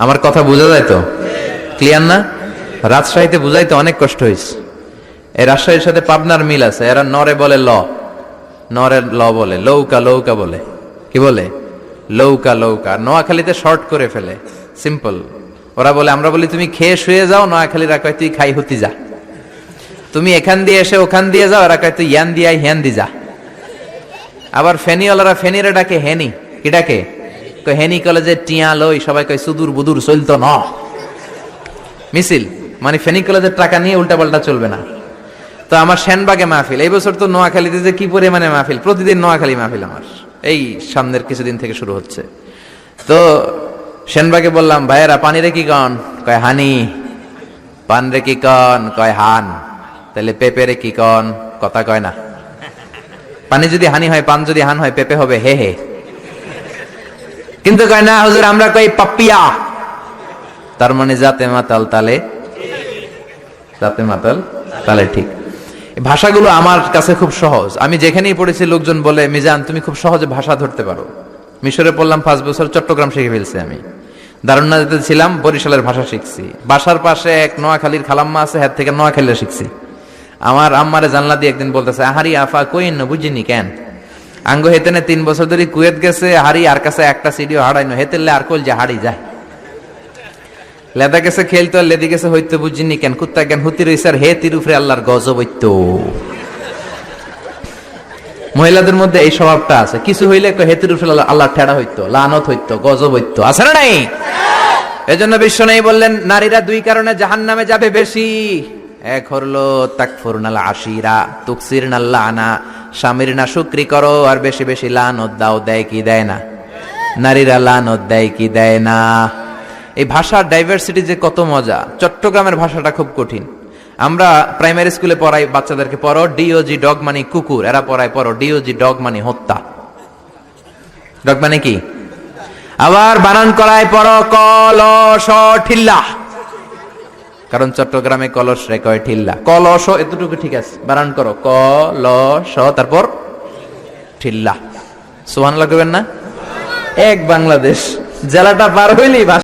আমার কথা বোঝা যায় তো? ক্লিয়ার না? রাজশাহীতে বুঝাইতে অনেক কষ্ট হয়েছে। এই রাজশাহীর সাথে পাবনার মিল আছে। এরা নরে বলে ল, নরের ল বলে, লৌকা লৌকা বলে। কি বলে? লৌকা লৌকা। নোয়াখালীতে শর্ট করে ফেলে, সিম্পল। ওরা বলে, আমরা বলি তুমি খেয়ে শুয়ে যাও, নোয়াখালীরা কয় তুই খাই হতি যা। তুমি এখান দিয়ে এসে ওখান দিয়ে যাও, এরা কয় তুই ইয়ান দিয়ে হ্যান দি যা। আবার ফেনিওয়ালারা ফেনিরে ডাকে হেনি। কি ডাকে? হেনি কলেজে টিয়া লই, সবাই কয় সুদূর বুদুর চলতো ন মিছিল, মানে ফেনী কলেজের টাকা নিয়ে উল্টা পাল্টা চলবে না। তো আমার সেনবাগে মাহফিল, এই বছর তো নোয়াখালীতে যে কি পরিমাণে মাহফিল, প্রতিদিন নোয়াখালী মাহফিল আমার এই সামনের কিছুদিন থেকে শুরু হচ্ছে। তো সেনবাগে বললাম, ভাইয়েরা পানি রে কি কন? কয় হানি। পান রে কি কন? কয় হান। তাহলে পেঁপে রে কি কন? কথা কয় না। পানি যদি হানি হয়, পান যদি হান হয়, পেঁপে হবে হে হে। কিন্তু কয় না হুজুর, আমরা কই পাপ্পিয়া। তার মানে জাতে মাতাল তালে, জাতে মাতাল তালে ঠিক। ভাষাগুলো আমার কাছে খুব সহজ। আমি যেখানেই পড়েছি লোকজন বলে, মিজান তুমি খুব সহজে ভাষা ধরতে পারো। মিশরে পড়লাম 5 বছর, চট্টগ্রাম শিখে ফেলছি আমি। দারুন্নাতে ছিলাম, বরিশালের ভাষা শিখছি। বাসার পাশে এক নোয়াখালীর খালাম্মা আছে, হাত থেকে নোয়াখালীরা শিখছি। আমার আম্মারে জানলা দিয়ে একদিন বলতেছে, আহারি আফা কইন বুঝিনি কেন আঙ্গ হেতেনে 3 বছর ধরে কুয়েত গেছে, হারি আর কাছে একটা সিডিও হারাইনো, হেতেলে আর কল যে হারি যায়। লেদা গেছে খেলতো, লেদি গেছে হইতো বুঝিনি কেন, কুত্তা জ্ঞান হুতি রইছে আর হে তিরুফরে আল্লাহর গজব হইতো। মহিলাদের মধ্যে এই স্বভাবটা আছে, কিছু হইলে হেতির উপরে আল্লাহ ঠেড়া হইতো, লানত হইতো, গজব হইতো, আছে না নাই? এজন্য বিশ্ব নেই বললেন, নারীরা 2 কারণে জাহান্নামে যাবে বেশি। এক হলো তাকফুরনাল আশিরা, তুকসিরনাল লানা, স্বামীর না শুকরি করো আর বেশি বেশি লানত দাও। দেয় কি দেয় না? নারীরা লানত দেয় কি দেয় না? এই ভাষার ডাইভার্সিটি যে কত মজা। চট্টগ্রামের ভাষাটা খুব কঠিন। আমরা প্রাইমারি স্কুলে পড়াই বাচ্চাদেরকে, পড়ো ডিওজি ডগ মানে কুকুর, এরা পড়ায় পড়ো ডিওজি ডগ মানে হত্যা। ডগ মানে কি? আবার বানান করায় পড়ো কলস ঠিল্লা, কারণ চট্টগ্রামে কলস রে কয় ঠিল্লা। কলস এতটুকু ঠিক আছে, বানান করো কলস, তারপর ঠিল্লা। সুবহানাল্লাহ কইবেন না? এক বাংলাদেশ, জেলাটা পার হইলেই